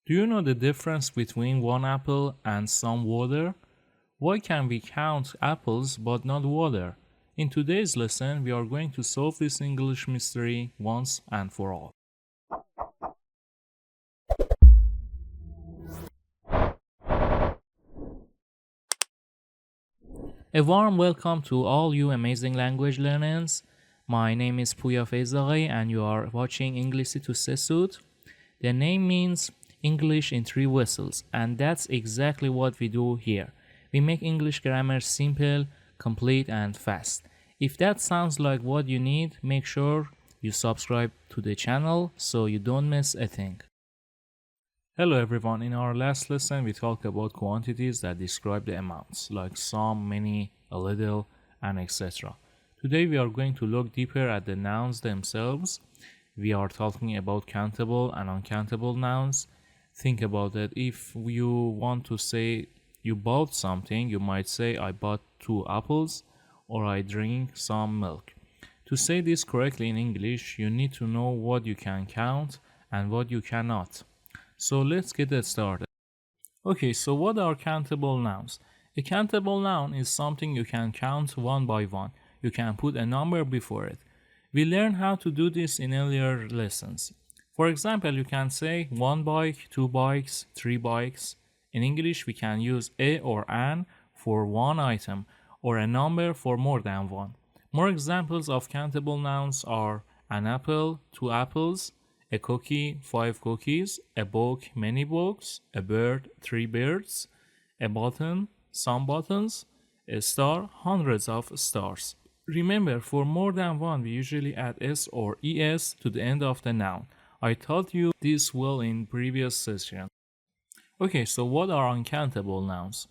Do you know the difference between one apple and some water? Why can we count apples but not water? In today's lesson, we are going to solve this English mystery once and for all. A warm welcome to all you amazing language learners. My name is Pouya and you are watching EnglisiTooSehSoot. The name means English in three whistles, and that's exactly what we do here. We make English grammar simple, complete, and fast. If that sounds like what you need, make sure you subscribe to the channel so you don't miss a thing. Hello everyone, in our last lesson we talked about quantities that describe the amounts, like some, many, a little, and etc. Today we are going to look deeper at the nouns themselves. We are talking about countable and uncountable nouns. Think about it. If you want to say you bought something, you might say I bought 2 apples or I drink some milk. To say this correctly in English, you need to know what you can count and what you cannot. So let's get it started. Okay, so what are countable nouns? A countable noun is something you can count one by one. You can put a number before it. We learned how to do this in earlier lessons. For example, you can say 1 bike, 2 bikes, 3 bikes. In English, we can use a or an for one item or a number for more than one. More examples of countable nouns are an apple, 2 apples, a cookie, 5 cookies, a book, many books, a bird, 3 birds, a button, some buttons, a star, hundreds of stars. Remember, for more than one, we usually add s or es to the end of the noun. I taught you this well in previous session. Okay, so what are uncountable nouns?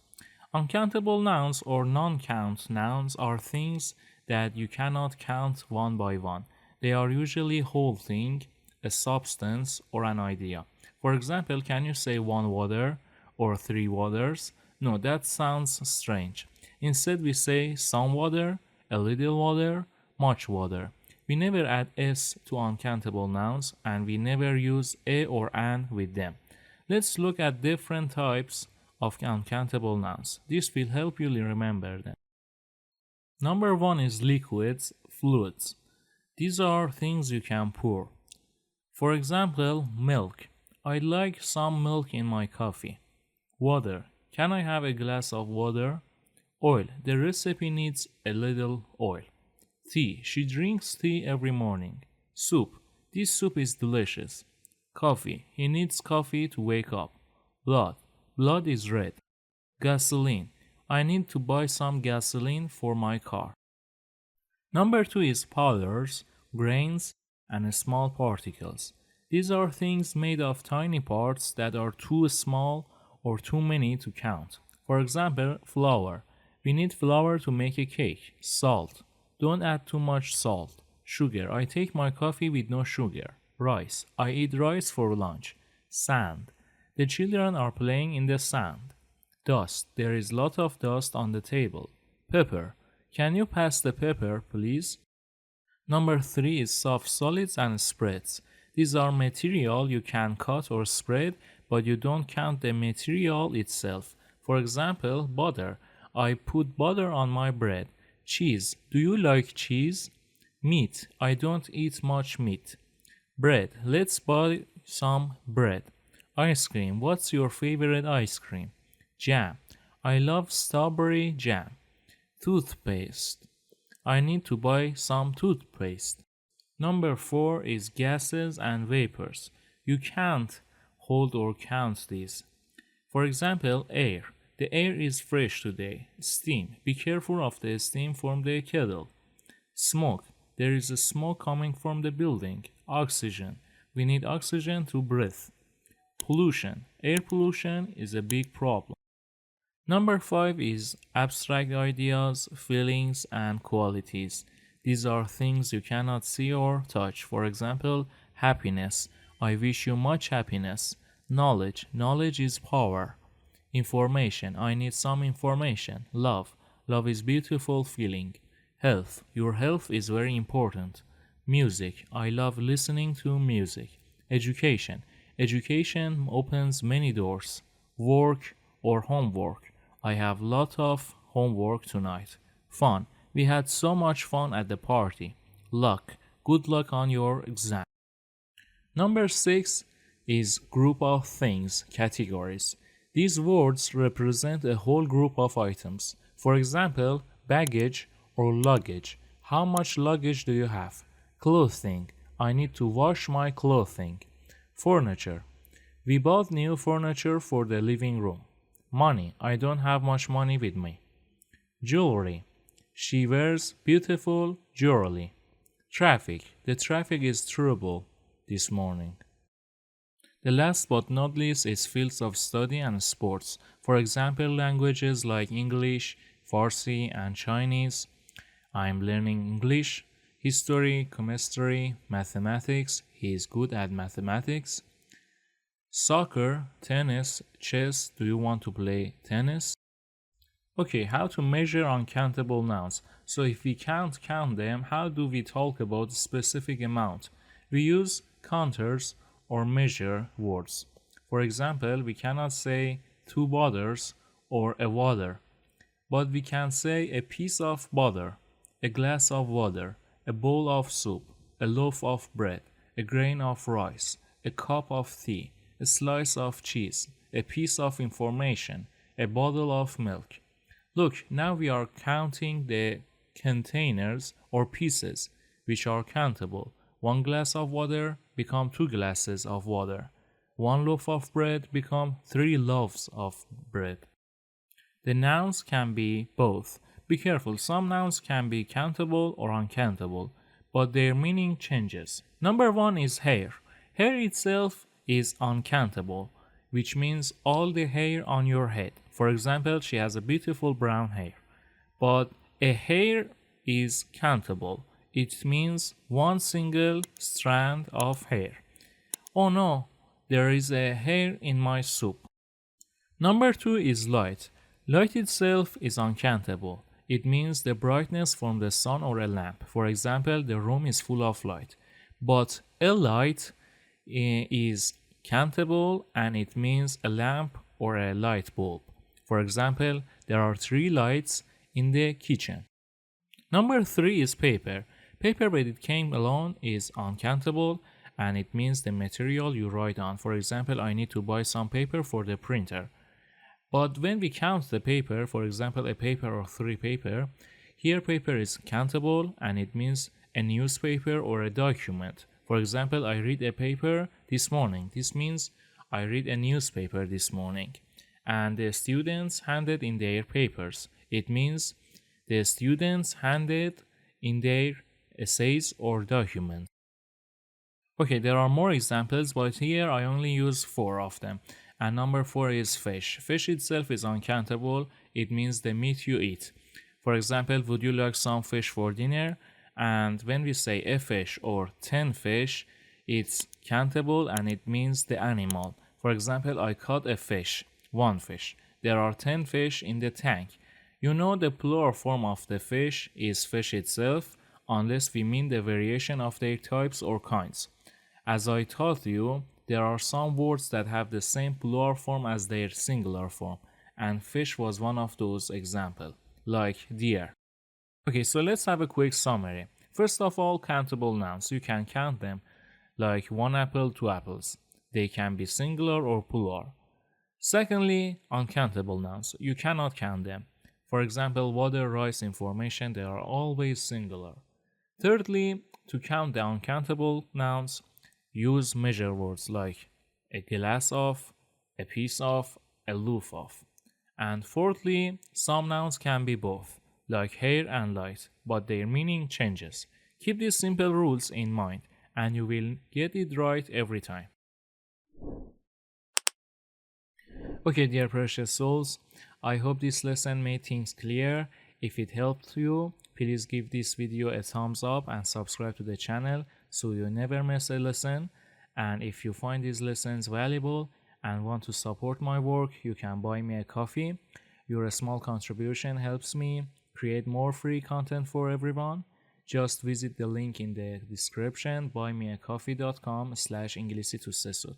Uncountable nouns or non-count nouns are things that you cannot count one by one. They are usually whole thing, a substance, or an idea. For example, can you say 1 water or 3 waters? No, that sounds strange. Instead, we say some water, a little water, much water. We never add s to uncountable nouns and we never use a or an with them. Let's look at different types of uncountable nouns. This will help you remember them. Number 1 is liquids, fluids. These are things you can pour. For example, milk. I'd like some milk in my coffee. Water. Can I have a glass of water? Oil. The recipe needs a little oil. Tea. She drinks tea every morning. Soup. This soup is delicious. Coffee. He needs coffee to wake up. Blood. Blood is red. Gasoline. I need to buy some gasoline for my car. Number 2 is powders, grains, and small particles. These are things made of tiny parts that are too small or too many to count. For example, flour. We need flour to make a cake. Salt. Don't add too much salt. Sugar. I take my coffee with no sugar. Rice. I eat rice for lunch. Sand. The children are playing in the sand. Dust. There is lot of dust on the table. Pepper. Can you pass the pepper, please? Number 3 is soft solids and spreads. These are material you can cut or spread, but you don't count the material itself. For example, butter. I put butter on my bread. Cheese. Do you like cheese? Meat. I don't eat much meat. Bread. Let's buy some bread. Ice cream. What's your favorite ice cream? Jam. I love strawberry jam. Toothpaste. I need to buy some toothpaste. Number 4 is gases and vapors. You can't hold or count these. For example, air. The air is fresh today. Steam. Be careful of the steam from the kettle. Smoke. There is a smoke coming from the building. Oxygen. We need oxygen to breathe. Pollution. Air pollution is a big problem. Number 5 is abstract ideas, feelings, and qualities. These are things you cannot see or touch. For example, happiness. I wish you much happiness. Knowledge. Knowledge is power. Information. I need some information. Love. Love is beautiful feeling. Health. Your health is very important. Music. I love listening to music. Education. Education opens many doors. Work or homework. I have lot of homework tonight. Fun. We had so much fun at the party. Luck. Good luck on your exam. Number 6 is group of things, categories. These words represent a whole group of items. For example, baggage or luggage. How much luggage do you have? Clothing. I need to wash my clothing. Furniture. We bought new furniture for the living room. Money. I don't have much money with me. Jewelry. She wears beautiful jewelry. Traffic. The traffic is terrible this morning. The last but not least is fields of study and sports. For example, languages like English, Farsi, and Chinese. I'm learning English, history, chemistry, mathematics. He is good at mathematics. Soccer, tennis, chess. Do you want to play tennis? Okay, how to measure uncountable nouns. So if we can't count them, how do we talk about specific amount? We use counters or measure words. For example, we cannot say 2 butters or a water, but we can say a piece of butter, a glass of water, a bowl of soup, a loaf of bread, a grain of rice, a cup of tea, a slice of cheese, a piece of information, a bottle of milk. Look, now we are counting the containers or pieces which are countable. 1 glass of water become 2 glasses of water. 1 loaf of bread become 3 loaves of bread. The nouns can be both. Be careful, some nouns can be countable or uncountable, but their meaning changes. Number 1 is hair. Hair itself is uncountable, which means all the hair on your head. For example, she has a beautiful brown hair. But a hair is countable. It means 1 single strand of hair. Oh no, there is a hair in my soup. Number 2 is light. Light itself is uncountable. It means the brightness from the sun or a lamp. For example, the room is full of light. But a light is countable and it means a lamp or a light bulb. For example, there are 3 lights in the kitchen. Number 3 is paper. Paper when it came alone is uncountable and it means the material you write on. For example, I need to buy some paper for the printer. But when we count the paper, for example, a paper or 3 paper, here paper is countable and it means a newspaper or a document. For example, I read a paper this morning. This means I read a newspaper this morning. And the students handed in their papers. It means the students handed in their essays or documents. Okay, there are more examples, but here I only use 4 of them. And number 4 is fish. Fish itself is uncountable. It means the meat you eat. For example, would you like some fish for dinner? And when we say a fish or 10 fish, it's countable and it means the animal. For example, I caught a fish, 1 fish. There are 10 fish in the tank. You know the plural form of the fish is fish itself, unless we mean the variation of their types or kinds. As I taught you, there are some words that have the same plural form as their singular form, and fish was one of those examples, like deer. Okay, so let's have a quick summary. First of all, countable nouns. You can count them, like 1 apple, 2 apples. They can be singular or plural. Secondly, uncountable nouns. You cannot count them. For example, water, rice, information, they are always singular. Thirdly, to count the uncountable nouns, use measure words like a glass of, a piece of, a loaf of. And fourthly, some nouns can be both, like hair and light, but their meaning changes. Keep these simple rules in mind, and you will get it right every time. Okay, dear precious souls, I hope this lesson made things clear. If it helped you, please give this video a thumbs up and subscribe to the channel so you never miss a lesson. And if you find these lessons valuable and want to support my work, you can buy me a coffee. Your small contribution helps me create more free content for everyone. Just visit the link in the description, buymeacoffee.com/EnglisiTooSehSoot.